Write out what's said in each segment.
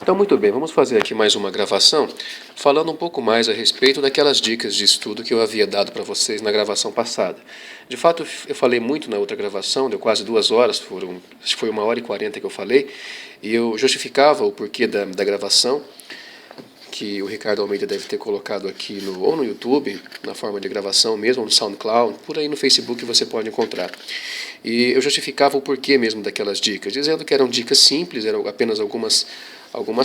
Então, muito bem, vamos fazer aqui mais uma gravação, falando um pouco mais a respeito daquelas dicas de estudo que eu havia dado para vocês na gravação passada. De fato, eu falei muito na outra gravação, deu quase 2 horas, acho que foi 1 hora e 40 que eu falei, e eu justificava o porquê da gravação, que o Ricardo Almeida deve ter colocado aqui ou no YouTube, na forma de gravação mesmo, ou no SoundCloud, por aí no Facebook você pode encontrar. E eu justificava o porquê mesmo daquelas dicas, dizendo que eram dicas simples, eram apenas algumas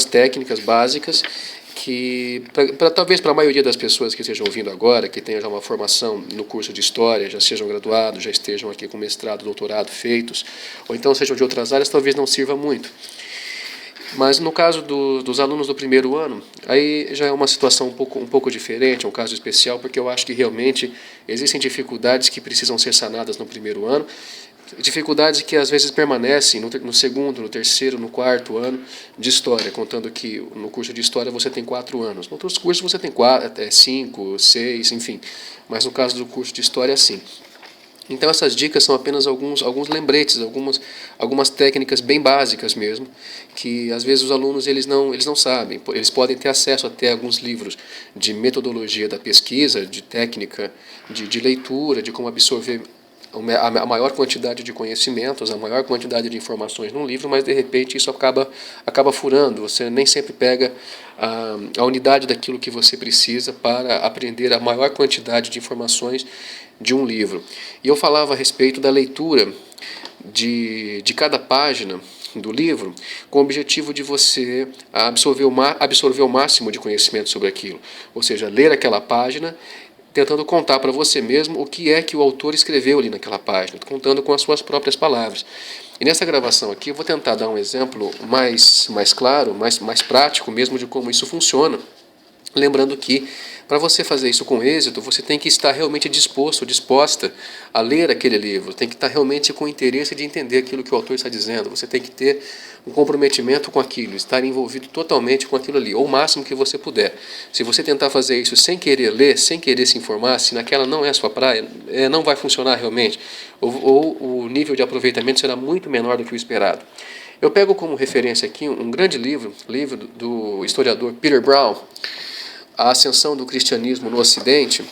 técnicas básicas que, talvez para a maioria das pessoas que estejam ouvindo agora, que tenham já uma formação no curso de História, já sejam graduados, já estejam aqui com mestrado, doutorado feitos, ou então sejam de outras áreas, talvez não sirva muito. Mas no caso dos alunos do primeiro ano, aí já é uma situação um pouco diferente, é um caso especial, porque eu acho que realmente existem dificuldades que precisam ser sanadas no primeiro ano, dificuldades que às vezes permanecem no segundo, no terceiro, no quarto ano de História, contando que no curso de História você tem 4 anos. No outros cursos você tem 5, 6, enfim. Mas no caso do curso de História é assim. Então essas dicas são apenas alguns lembretes, algumas técnicas bem básicas mesmo, que às vezes os alunos eles não sabem. Eles podem ter acesso até a alguns livros de metodologia da pesquisa, de técnica, de leitura, de como absorver a maior quantidade de conhecimentos, a maior quantidade de informações num livro, mas de repente isso acaba furando. Você nem sempre pega a unidade daquilo que você precisa para aprender a maior quantidade de informações de um livro. E eu falava a respeito da leitura de cada página do livro, com o objetivo de você absorver o máximo de conhecimento sobre aquilo. Ou seja, ler aquela página tentando contar para você mesmo o que é que o autor escreveu ali naquela página, contando com as suas próprias palavras. E nessa gravação aqui eu vou tentar dar um exemplo mais claro, mais prático mesmo de como isso funciona. Lembrando que, para você fazer isso com êxito, você tem que estar realmente disposto, disposta a ler aquele livro, tem que estar realmente com interesse de entender aquilo que o autor está dizendo, você tem que ter um comprometimento com aquilo, estar envolvido totalmente com aquilo ali, ou o máximo que você puder. Se você tentar fazer isso sem querer ler, sem querer se informar, se naquela não é a sua praia, não vai funcionar realmente, ou o nível de aproveitamento será muito menor do que o esperado. Eu pego como referência aqui um grande livro do historiador Peter Brown, A Ascensão do Cristianismo no Ocidente.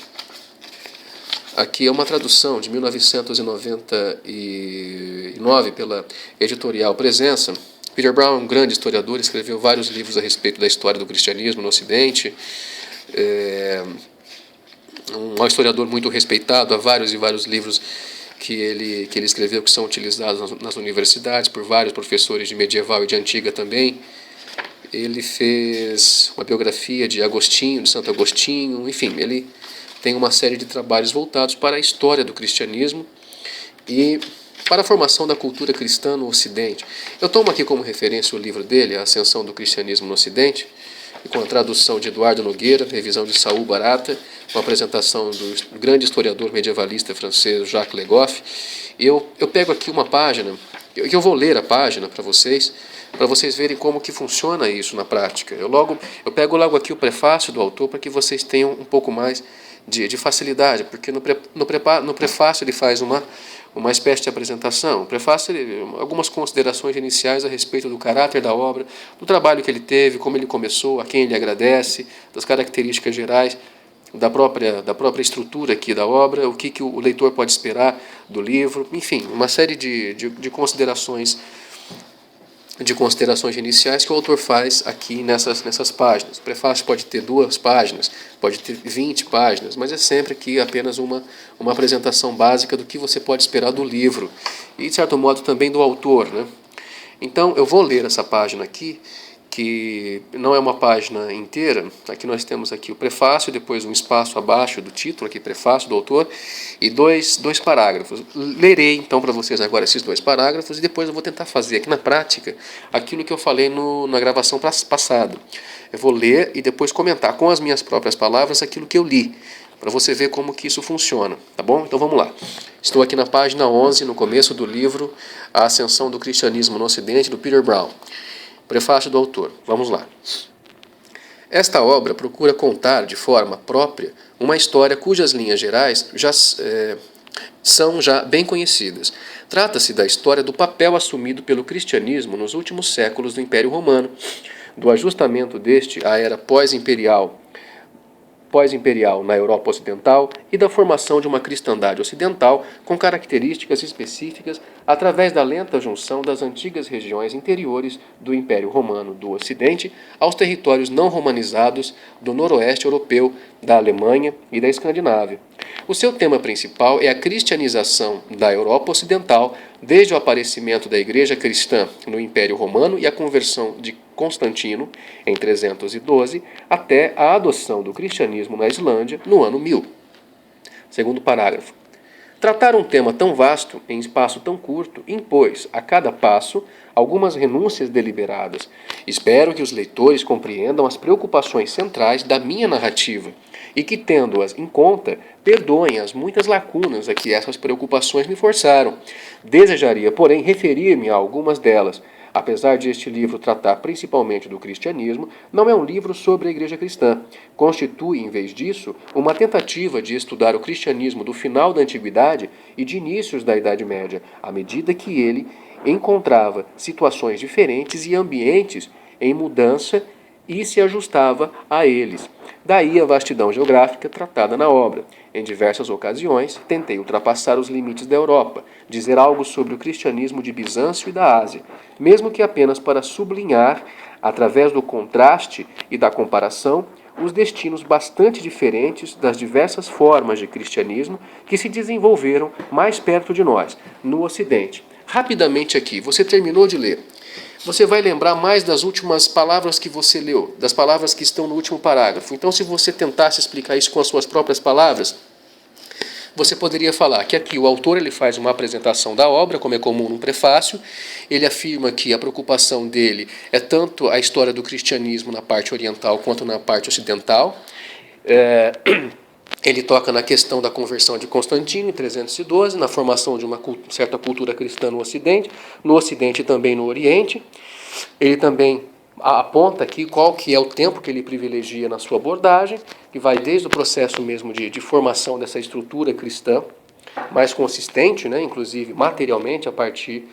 Aqui é uma tradução de 1999 pela editorial Presença. Peter Brown é um grande historiador, escreveu vários livros a respeito da história do cristianismo no Ocidente. É um historiador muito respeitado, há vários e vários livros que ele escreveu que são utilizados nas universidades por vários professores de medieval e de antiga também. Ele fez uma biografia de Agostinho, de Santo Agostinho, enfim, ele tem uma série de trabalhos voltados para a história do cristianismo e para a formação da cultura cristã no Ocidente. Eu tomo aqui como referência o livro dele, A Ascensão do Cristianismo no Ocidente, com a tradução de Eduardo Nogueira, revisão de Saul Barata, uma apresentação do grande historiador medievalista francês Jacques Le Goff. Eu pego aqui uma página, eu vou ler a página para vocês verem como que funciona isso na prática. Eu pego logo aqui o prefácio do autor para que vocês tenham um pouco mais de facilidade, porque no prefácio ele faz uma espécie de apresentação. O prefácio, algumas considerações iniciais a respeito do caráter da obra, do trabalho que ele teve, como ele começou, a quem ele agradece, das características gerais da própria estrutura aqui da obra, o que o leitor pode esperar do livro, enfim, uma série de considerações iniciais que o autor faz aqui nessas páginas. O prefácio pode ter 2 páginas, pode ter 20 páginas, mas é sempre aqui apenas uma apresentação básica do que você pode esperar do livro e, de certo modo, também do autor, né? Então, eu vou ler essa página aqui, que não é uma página inteira. Aqui nós temos aqui o prefácio, depois um espaço abaixo do título, aqui prefácio do autor, e dois parágrafos. Lerei então para vocês agora esses 2 parágrafos e depois eu vou tentar fazer aqui na prática aquilo que eu falei na gravação passada. Eu vou ler e depois comentar com as minhas próprias palavras aquilo que eu li, para você ver como que isso funciona, tá bom? Então vamos lá. Estou aqui na página 11, no começo do livro A Ascensão do Cristianismo no Ocidente, do Peter Brown. Prefácio do autor. Vamos lá. Esta obra procura contar de forma própria uma história cujas linhas gerais são já bem conhecidas. Trata-se da história do papel assumido pelo cristianismo nos últimos séculos do Império Romano, do ajustamento deste à era pós-imperial na Europa Ocidental e da formação de uma cristandade ocidental com características específicas através da lenta junção das antigas regiões interiores do Império Romano do Ocidente aos territórios não romanizados do noroeste europeu, da Alemanha e da Escandinávia. O seu tema principal é a cristianização da Europa Ocidental, desde o aparecimento da Igreja Cristã no Império Romano e a conversão de Constantino, em 312, até a adoção do cristianismo na Islândia, no ano 1000. Segundo parágrafo. Tratar um tema tão vasto em espaço tão curto impôs, a cada passo, algumas renúncias deliberadas. Espero que os leitores compreendam as preocupações centrais da minha narrativa e que, tendo-as em conta, perdoem as muitas lacunas a que essas preocupações me forçaram. Desejaria, porém, referir-me a algumas delas. Apesar de este livro tratar principalmente do cristianismo, não é um livro sobre a Igreja Cristã. Constitui, em vez disso, uma tentativa de estudar o cristianismo do final da Antiguidade e de inícios da Idade Média, à medida que ele encontrava situações diferentes e ambientes em mudança e se ajustava a eles. Daí a vastidão geográfica tratada na obra. Em diversas ocasiões, tentei ultrapassar os limites da Europa, dizer algo sobre o cristianismo de Bizâncio e da Ásia, mesmo que apenas para sublinhar, através do contraste e da comparação, os destinos bastante diferentes das diversas formas de cristianismo que se desenvolveram mais perto de nós, no Ocidente. Rapidamente aqui, você terminou de ler. Você vai lembrar mais das últimas palavras que você leu, das palavras que estão no último parágrafo. Então, se você tentasse explicar isso com as suas próprias palavras, você poderia falar que aqui o autor ele faz uma apresentação da obra, como é comum no prefácio. Ele afirma que a preocupação dele é tanto a história do cristianismo na parte oriental quanto na parte ocidental. Ele toca na questão da conversão de Constantino em 312, na formação de uma certa cultura cristã no Ocidente e também no Oriente. Ele também aponta aqui qual que é o tempo que ele privilegia na sua abordagem, que vai desde o processo mesmo de formação dessa estrutura cristã, mais consistente, né, inclusive materialmente, a partir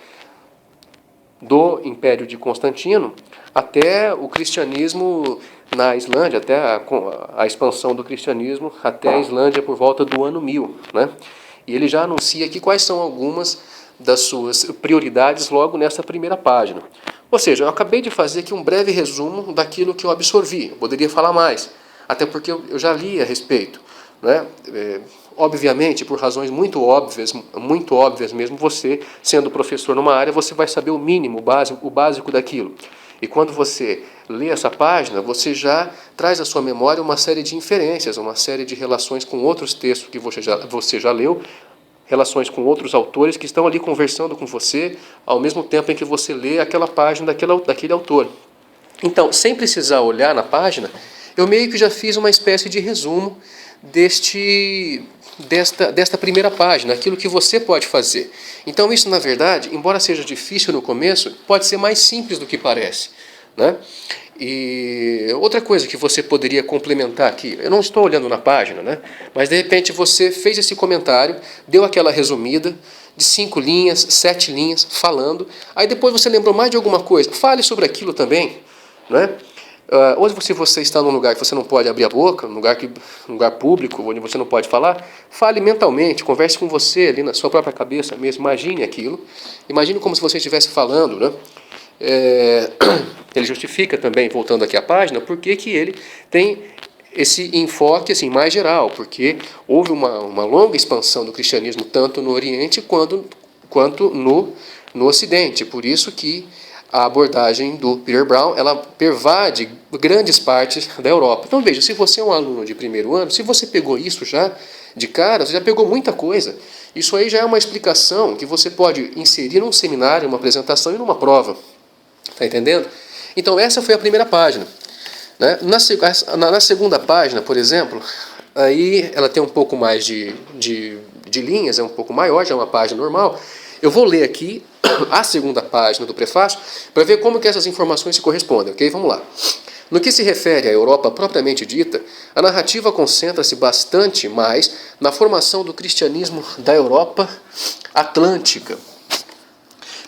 do Império de Constantino, até o cristianismo na Islândia, até a expansão do cristianismo até a Islândia por volta do ano 1000. Né? E ele já anuncia aqui quais são algumas das suas prioridades logo nessa primeira página. Ou seja, eu acabei de fazer aqui um breve resumo daquilo que eu absorvi. Eu poderia falar mais, até porque eu já li a respeito. Né? Obviamente, por razões muito óbvias mesmo, você, sendo professor numa área, você vai saber o mínimo, o básico daquilo. E quando você lê essa página, você já traz à sua memória uma série de inferências, uma série de relações com outros textos que você já leu, relações com outros autores que estão ali conversando com você, ao mesmo tempo em que você lê aquela página daquele autor. Então, sem precisar olhar na página, eu meio que já fiz uma espécie de resumo desta primeira página, aquilo que você pode fazer. Então isso, na verdade, embora seja difícil no começo, pode ser mais simples do que parece. Né? E outra coisa que você poderia complementar aqui, eu não estou olhando na página, né? Mas de repente você fez esse comentário, deu aquela resumida de 5 linhas, 7 linhas, falando, aí depois você lembrou mais de alguma coisa, fale sobre aquilo também. Né? Ou se você está num lugar que você não pode abrir a boca, num lugar público, onde você não pode falar, fale mentalmente, converse com você ali na sua própria cabeça mesmo, imagine aquilo, imagine como se você estivesse falando. Né? Ele justifica também, voltando aqui à página, por que ele tem esse enfoque assim, mais geral, porque houve uma longa expansão do cristianismo tanto no Oriente quanto no Ocidente, por isso que a abordagem do Peter Brown, ela pervade grandes partes da Europa. Então veja, se você é um aluno de primeiro ano, se você pegou isso já de cara, você já pegou muita coisa. Isso aí já é uma explicação que você pode inserir num seminário, numa apresentação e numa prova. Está entendendo? Então essa foi a primeira página. Né? Na segunda página, por exemplo, aí ela tem um pouco mais de linhas, é um pouco maior, já é uma página normal. Eu vou ler aqui a segunda página do prefácio para ver como que essas informações se correspondem, ok? Vamos lá. No que se refere à Europa propriamente dita, a narrativa concentra-se bastante mais na formação do cristianismo da Europa atlântica.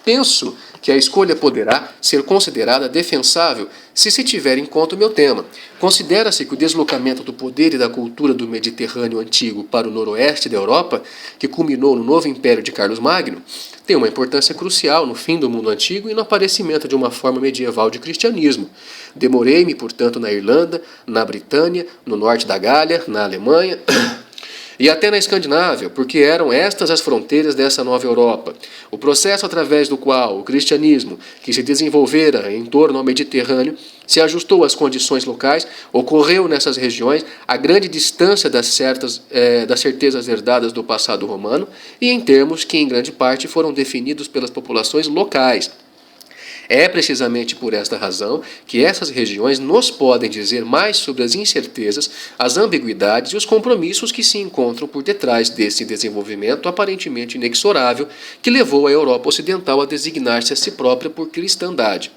Penso que a escolha poderá ser considerada defensável se tiver em conta o meu tema. Considera-se que o deslocamento do poder e da cultura do Mediterrâneo antigo para o noroeste da Europa, que culminou no novo império de Carlos Magno, tem uma importância crucial no fim do mundo antigo e no aparecimento de uma forma medieval de cristianismo. Demorei-me, portanto, na Irlanda, na Britânia, no norte da Gália, na Alemanha e até na Escandinávia, porque eram estas as fronteiras dessa nova Europa. O processo através do qual o cristianismo, que se desenvolvera em torno ao Mediterrâneo, se ajustou às condições locais, ocorreu nessas regiões a grande distância das certezas herdadas do passado romano e em termos que, em grande parte, foram definidos pelas populações locais. É precisamente por esta razão que essas regiões nos podem dizer mais sobre as incertezas, as ambiguidades e os compromissos que se encontram por detrás desse desenvolvimento aparentemente inexorável que levou a Europa Ocidental a designar-se a si própria por cristandade.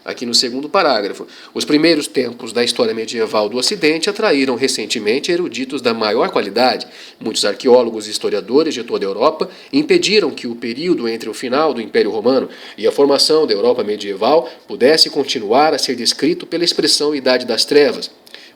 Aqui no segundo parágrafo, os primeiros tempos da história medieval do Ocidente atraíram recentemente eruditos da maior qualidade. Muitos arqueólogos e historiadores de toda a Europa impediram que o período entre o final do Império Romano e a formação da Europa medieval pudesse continuar a ser descrito pela expressão Idade das Trevas,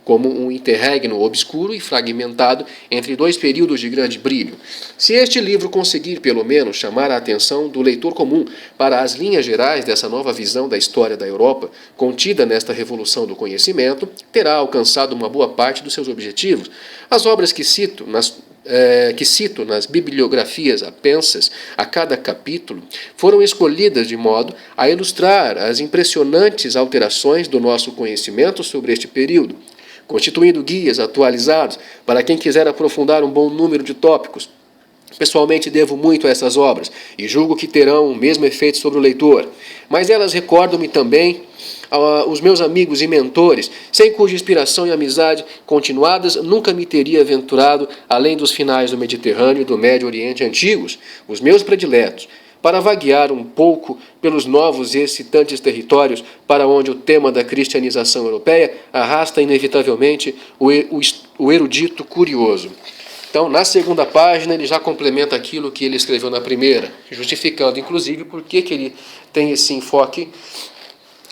como um interregno obscuro e fragmentado entre dois períodos de grande brilho. Se este livro conseguir, pelo menos, chamar a atenção do leitor comum para as linhas gerais dessa nova visão da história da Europa, contida nesta revolução do conhecimento, terá alcançado uma boa parte dos seus objetivos. As obras que cito nas bibliografias apensas a cada capítulo, foram escolhidas de modo a ilustrar as impressionantes alterações do nosso conhecimento sobre este período, constituindo guias atualizados para quem quiser aprofundar um bom número de tópicos. Pessoalmente devo muito a essas obras e julgo que terão o mesmo efeito sobre o leitor, mas elas recordam-me também os meus amigos e mentores, sem cuja inspiração e amizade continuadas nunca me teria aventurado além dos finais do Mediterrâneo e do Médio Oriente antigos, os meus prediletos, para vaguear um pouco pelos novos e excitantes territórios para onde o tema da cristianização europeia arrasta inevitavelmente o erudito curioso. Então, na segunda página, ele já complementa aquilo que ele escreveu na primeira, justificando, inclusive, por que ele tem esse enfoque,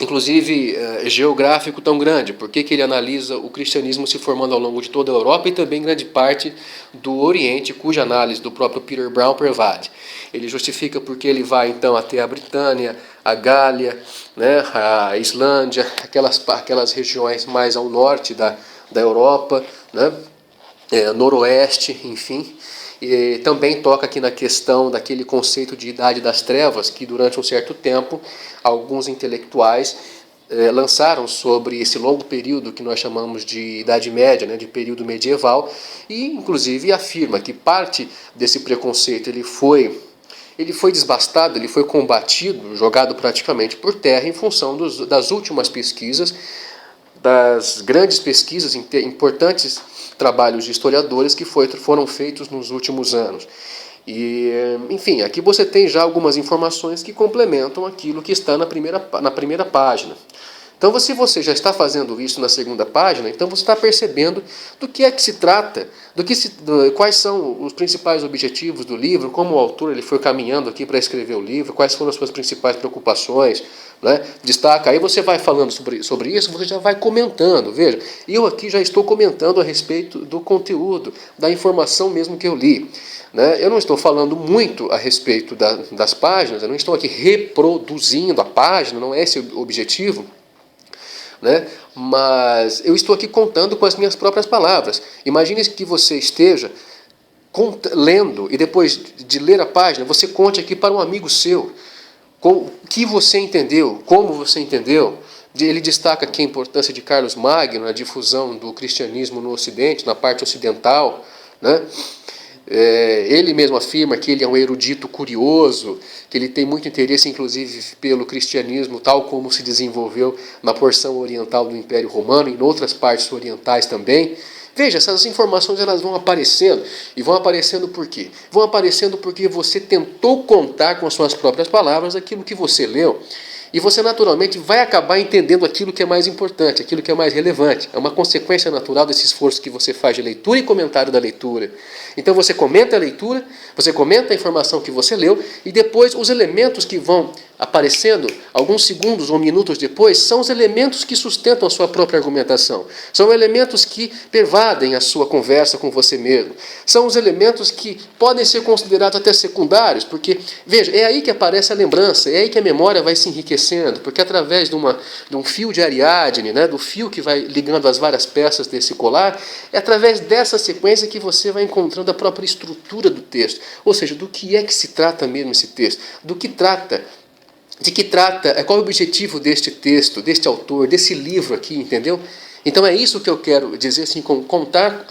inclusive geográfico tão grande, por que ele analisa o cristianismo se formando ao longo de toda a Europa e também grande parte do Oriente, cuja análise do próprio Peter Brown pervade. Ele justifica porque ele vai então até a Britânia, a Gália, né, a Islândia, aquelas regiões mais ao norte da Europa, né, noroeste, enfim. E também toca aqui na questão daquele conceito de Idade das Trevas, que durante um certo tempo alguns intelectuais lançaram sobre esse longo período que nós chamamos de Idade Média, né, de período medieval, e inclusive afirma que parte desse preconceito ele foi desbastado, ele foi combatido, jogado praticamente por terra em função das últimas pesquisas, das grandes pesquisas, importantes trabalhos de historiadores que foram feitos nos últimos anos. E, enfim, aqui você tem já algumas informações que complementam aquilo que está na primeira página. Então, se você já está fazendo isso na segunda página, então você está percebendo do que é que se trata, quais são os principais objetivos do livro, como o autor ele foi caminhando aqui para escrever o livro, quais foram as suas principais preocupações, né? Destaca, aí você vai falando sobre isso, você já vai comentando, veja, eu aqui já estou comentando a respeito do conteúdo, da informação mesmo que eu li. Eu não estou falando muito a respeito das páginas, eu não estou aqui reproduzindo a página, não é esse o objetivo, mas eu estou aqui contando com as minhas próprias palavras. Imagine que você esteja lendo e depois de ler a página, você conte aqui para um amigo seu o que você entendeu, como você entendeu. Ele destaca aqui a importância de Carlos Magno na difusão do cristianismo no Ocidente, na parte ocidental, Ele mesmo afirma que ele é um erudito curioso, que ele tem muito interesse, inclusive, pelo cristianismo, tal como se desenvolveu na porção oriental do Império Romano e em outras partes orientais também. Veja, essas informações elas vão aparecendo. E vão aparecendo por quê? Vão aparecendo porque você tentou contar com as suas próprias palavras aquilo que você leu. E você naturalmente vai acabar entendendo aquilo que é mais importante, aquilo que é mais relevante. É uma consequência natural desse esforço que você faz de leitura e comentário da leitura. Então você comenta a leitura, você comenta a informação que você leu e depois os elementos que vão aparecendo alguns segundos ou minutos depois são os elementos que sustentam a sua própria argumentação. São elementos que pervadem a sua conversa com você mesmo. São os elementos que podem ser considerados até secundários, porque, veja, é aí que aparece a lembrança, é aí que a memória vai se enriquecendo, porque através de um fio de Ariadne, né, do fio que vai ligando as várias peças desse colar, é através dessa sequência que você vai encontrando a própria estrutura do texto. Ou seja, do que é que se trata mesmo esse texto, do que trata, de que trata, qual é o objetivo deste texto, deste autor, desse livro aqui, entendeu? Então é isso que eu quero dizer, assim, contar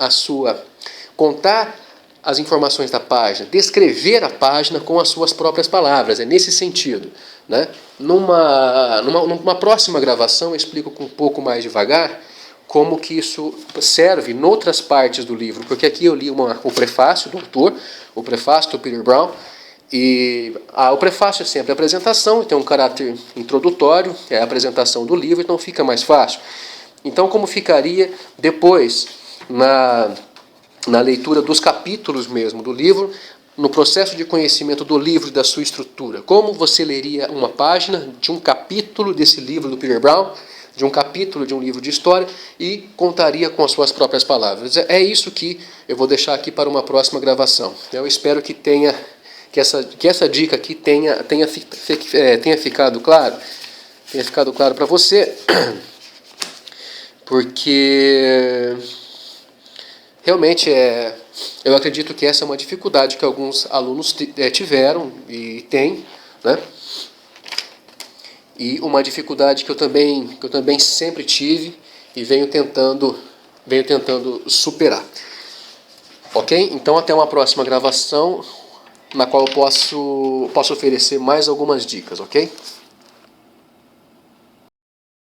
as informações da página, descrever a página com as suas próprias palavras, é nesse sentido, né? Numa próxima gravação eu explico com um pouco mais devagar como que isso serve em outras partes do livro, porque aqui eu li o prefácio do autor, o prefácio do Peter Brown, e o prefácio é sempre a apresentação, tem um caráter introdutório, é a apresentação do livro, então fica mais fácil. Então, como ficaria depois, na leitura dos capítulos mesmo do livro, no processo de conhecimento do livro e da sua estrutura? Como você leria uma página de um capítulo desse livro do Peter Brown, de um capítulo de um livro de história, e contaria com as suas próprias palavras? É isso que eu vou deixar aqui para uma próxima gravação. Eu espero que essa dica aqui tenha ficado claro, para você, porque realmente eu acredito que essa é uma dificuldade que alguns alunos tiveram e têm, né? E uma dificuldade que eu também sempre tive e venho tentando superar. Ok? Então até uma próxima gravação, na qual eu posso oferecer mais algumas dicas, ok?